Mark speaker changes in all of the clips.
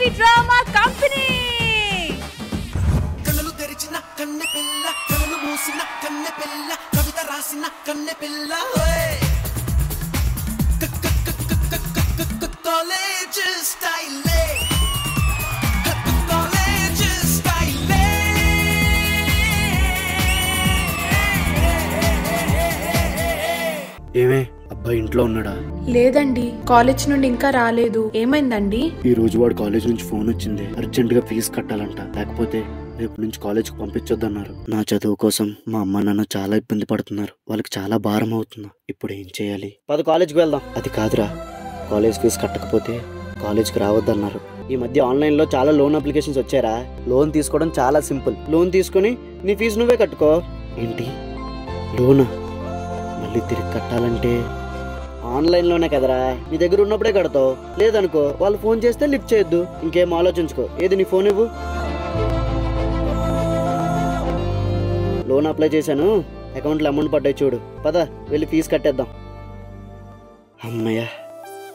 Speaker 1: TV drama company.
Speaker 2: కళ్ళు తెరిచిన కన్నె పిల్ల, కళ్ళు మూసిన కన్నె పిల్ల, కవిత రాసిన కన్నె పిల్ల. కాలేజ్ స్టైలే, కాలేజ్ స్టైలే.
Speaker 3: ఏమే అబ్బాయి ఇంట్లో ఉన్నాడా?
Speaker 4: లేదండి, కాలేజ్ నుండి ఇంకా రాలేదు. ఏమైందండి?
Speaker 3: ఈ రోజు వాడు కాలేజ్ నుంచి ఫోన్ వచ్చింది, అర్జెంట్ గా ఫీజు కట్టాలంట, లేకపోతే రేపు నుంచి కాలేజ్ కి పంపించొద్దన్నారు. నా చదువు కోసం మా అమ్మ నాన్న చాలా ఇబ్బంది పడుతున్నారు, వాళ్ళకి చాలా భారం అవుతున్నా. ఇప్పుడు ఏం చేయాలి? కాలేజ్కి వెళ్దాం. అది కాదురా, కాలేజ్ ఫీజు కట్టకపోతే కాలేజ్కి రావద్దన్నారు. ఈ మధ్య ఆన్లైన్ లో చాలా లోన్ అప్లికేషన్స్ వచ్చారా. లోన్ తీసుకోవడం చాలా సింపుల్. లోన్ తీసుకుని నీ ఫీజు నువ్వే కట్టుకో. ఏంటి లోనా? మళ్ళీ తిరిగి కట్టాలంటే ఆన్లైన్లోనే కదరా, నీ దగ్గర ఉన్నప్పుడే కడతావు. లేదనుకో వాళ్ళు ఫోన్ చేస్తే లిఫ్ట్ చేయొద్దు. ఇంకేం ఆలోచించుకో. ఏది నీ ఫోన్ ఇవ్వు. లోన్ అప్లై చేశాను, అకౌంట్లో అమౌంట్ పడ్డాయి చూడు. పద వెళ్ళి ఫీజు కట్టేద్దాం. అమ్మయ్య,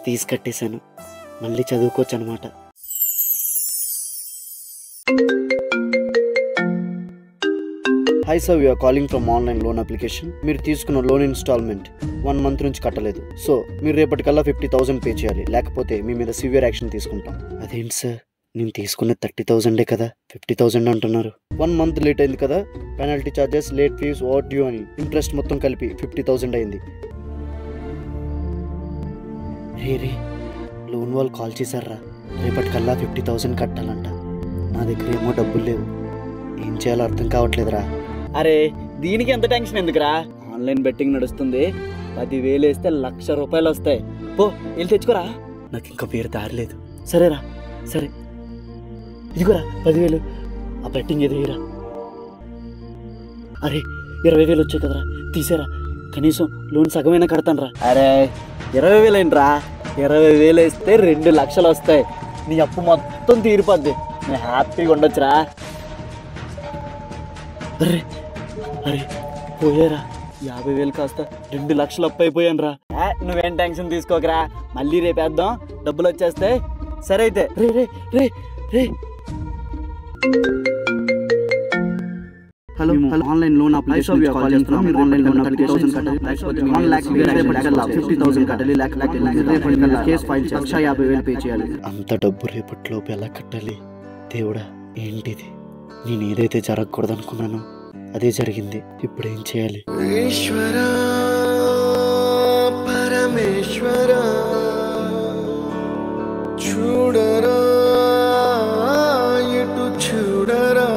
Speaker 3: ఫీజు కట్టేశాను. మళ్ళీ చదువుకోవచ్చు అనమాట. Hi sir, you're calling from online loan application. మీరు తీసుకున్న లోన్ ఇన్స్టాల్మెంట్ 1 month నుంచి కట్టలేదు. సో మీరు రేపటికల్లా 50,000 పే చేయాలి, లేకపోతే మీ మీద సివియర్ యాక్షన్ తీసుకుంటాం. అదేంటి సార్, నేను తీసుకున్న 30,000 కదా, 50,000 అంటున్నారు. 1 month లేట్ అయింది కదా, penalty charges, late fee, overdue అని ఇంట్రెస్ట్ మొత్తం కలిపి 50,000 అయింది. రే లోన్ వాళ్ళు కాల్ చేశారా, రేపటికల్లా 50,000 కట్టాలంట. నా దగ్గర ఏమో డబ్బులు లేవు, ఏం చేయాలో అర్థం కావట్లేదురా.
Speaker 5: అరే దీనికి ఎంత టెన్షన్ ఎందుకురా, ఆన్లైన్ బెట్టింగ్ నడుస్తుంది. 10,000 వేస్తే ₹1,00,000 వస్తాయి. పో వెళ్ళి తెచ్చుకోరా.
Speaker 3: నాకు ఇంకా వేరే దారి లేదు.
Speaker 5: సరేరా, సరే ఇదిగోరా 10,000. ఆ బెట్టింగ్ ఎదురా. అరే 20,000 వచ్చాయి కదరా, తీసేరా. కనీసం లోన్ సగమైనా కడతాను రా. అరే 20,000 ఏంట్రా, 20,000 వేస్తే 2,00,000 వస్తాయి. నీ అప్పు మొత్తం తీరిపోద్ది, నేను హ్యాపీగా ఉండొచ్చురా. అరే అరే పోయారా, 50,000 కాస్త 2,00,000 అప్పు అయిపోయాను రా. నువ్వేం టెన్షన్ తీసుకోకరా, మళ్ళీ రేపేద్దాం, డబ్బులు వచ్చేస్తే. సరే అయితే రే రే రే రే
Speaker 3: hello online loan application call చేస్తున్నాం. మీరు ఆన్లైన్ లోన్ అప్లికేషన్ కట్టాలి, లేకపోతే 50,000 కట్టాలి, లేకపోతే కేసు ఫైల్ చేయాలి, 150,000 పే చేయాలి. అంత డబ్బు రేపటిలోపు ఎలా కట్టాలి? దేవుడా ఏంటిది? నేను ఏదైతే జరగకూడదు అనుకున్నానో అదే జరిగింది. ఇప్పుడు ఏం చేయాలి?
Speaker 2: ఈశ్వరా పరమేశ్వరా, చూడరా ఇటు చూడరా,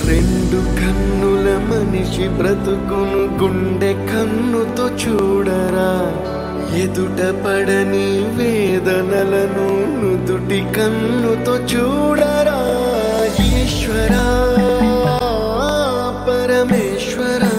Speaker 2: 2 కన్నుల మనిషి బ్రతుకును గుండె కన్నుతో చూడరా, ఎదుట పడని వేదనలను నుదుటి కన్నుతో చూడరా. ఈశ్వరా పరమేశ్వరా.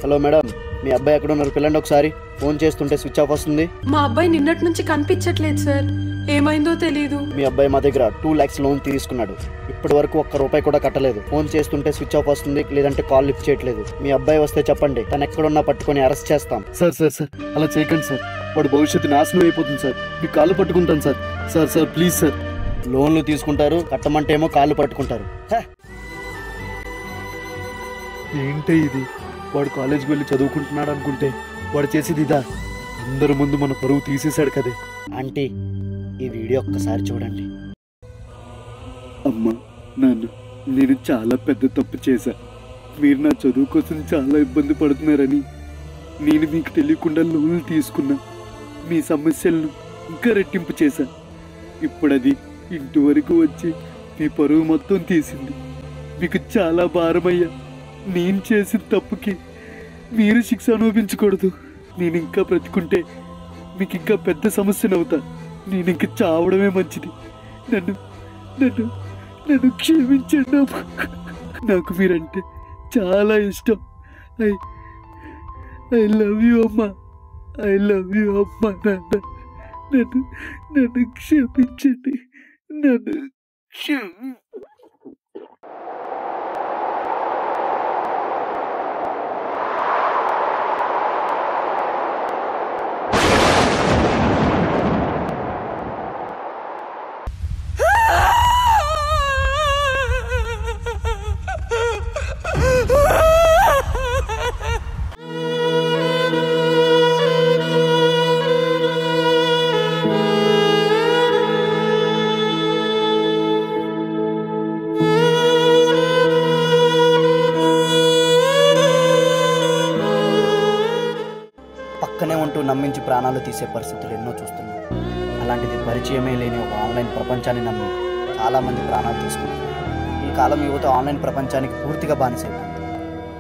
Speaker 3: హలో మేడం, మీ అబ్బాయి ఎక్కడ ఉన్నారు? పిల్లండి ఒకసారి. ఫోన్ చేస్తుంటే స్విచ్ ఆఫ్ వస్తుంది.
Speaker 4: మా అబ్బాయి నిన్నటి నుంచి కనిపించట్లేదు సార్, ఏమైందో తెలీదు.
Speaker 3: మీ అబ్బాయి మా దగ్గర 2 lakhs లోన్ తీసుకున్నాడు, ఇప్పటి వరకు ₹1 కూడా కట్టలేదు. ఫోన్ చేస్తుంటే స్విచ్ ఆఫ్ వస్తుంది, లేదంటే కాల్ లిఫ్ట్ చేయట్లేదు. మీ అబ్బాయి వస్తే చెప్పండి, తను ఎక్కడున్నా పట్టుకొని అరెస్ట్ చేస్తాం.
Speaker 6: సార్ సార్ సార్ అలా చేయకండి సార్, వాడు భవిష్యత్తు నాశనం అయిపోతుంది సార్. మీ కాళ్ళు పట్టుకుంటాను sir. Sir sir please sir.
Speaker 3: లోన్లు తీసుకుంటారు, కట్టమంటే ఏమో కాళ్ళు పట్టుకుంటారు.
Speaker 6: ఏంటి ఇది? వాడు కాలేజ్కి వెళ్ళి చదువుకుంటున్నాడు అనుకుంటే వాడు చేసేది ఇదా? అందరి ముందు మన పరువు తీసేశాడు కదే.
Speaker 3: ఆంటీ, ఈ వీడియో ఒక్కసారి చూడండి.
Speaker 6: అమ్మా నాన్న, నేను చాలా పెద్ద తప్పు చేశా. మీరు నా చదువు కోసం చాలా ఇబ్బంది పడుతున్నారని నేను మీకు తెలియకుండా లోన్లు తీసుకున్నా. మీ సమస్యలను ఇంకా రెట్టింపు చేశా. ఇప్పుడు అది ఇంటి వరకు వచ్చి మీ పరువు మొత్తం తీసింది. మీకు చాలా భారమయ్యా. నేను చేసిన తప్పుకి మీరు శిక్ష అనుభవించకూడదు. నేను ఇంకా బ్రతుకుంటే మీకు ఇంకా పెద్ద సమస్యనవుతా. నేను ఇంకా చావడమే మంచిది. నన్ను నన్ను నన్ను క్షమించండి. నాకు మీరంటే చాలా ఇష్టం. ఐ లవ్ యూ అమ్మా. ఐ లవ్ యూ అమ్మా. నన్ను నన్ను క్షమించండి. నన్ను
Speaker 3: పక్కనే ఉంటూ నమ్మించి ప్రాణాలు తీసే పరిస్థితులు ఎన్నో చూస్తున్నాం. అలాంటిది పరిచయమే లేని ఒక ఆన్లైన్ ప్రపంచాన్ని నమ్మి చాలామంది ప్రాణాలు తీసుకుంటున్నారు. ఈ కాలం యువత ఆన్లైన్ ప్రపంచానికి పూర్తిగా బానిసైపోయింది.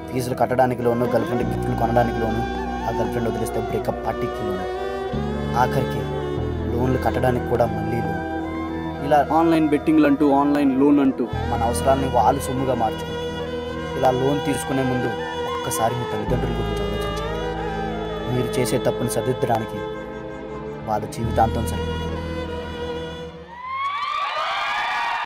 Speaker 3: ఫీజులు కట్టడానికి లోను, గర్ల్ఫ్రెండ్ గిఫ్ట్లు కొనడానికి లోను, ఆ గర్ల్ఫ్రెండ్ వదిలేస్తే బ్రేకప్ పార్టీకి లోను, ఆఖరికి లోన్లు కట్టడానికి కూడా మళ్ళీ లోన్. ఇలా
Speaker 5: ఆన్లైన్ బెట్టింగ్లు అంటూ, ఆన్లైన్ లోన్ అంటూ
Speaker 3: మన అవసరాలని వాళ్ళు సొమ్ముగా మార్చుకుంటున్నారు. ఇలా లోన్ తీసుకునే ముందు ఒక్కసారి మీ తల్లిదండ్రుల గురించి ఆలోచించండి. మీరు చేసే తప్పుని సరిదిద్దడానికి వాళ్ళ జీవితాంతం సరిపోతుంది.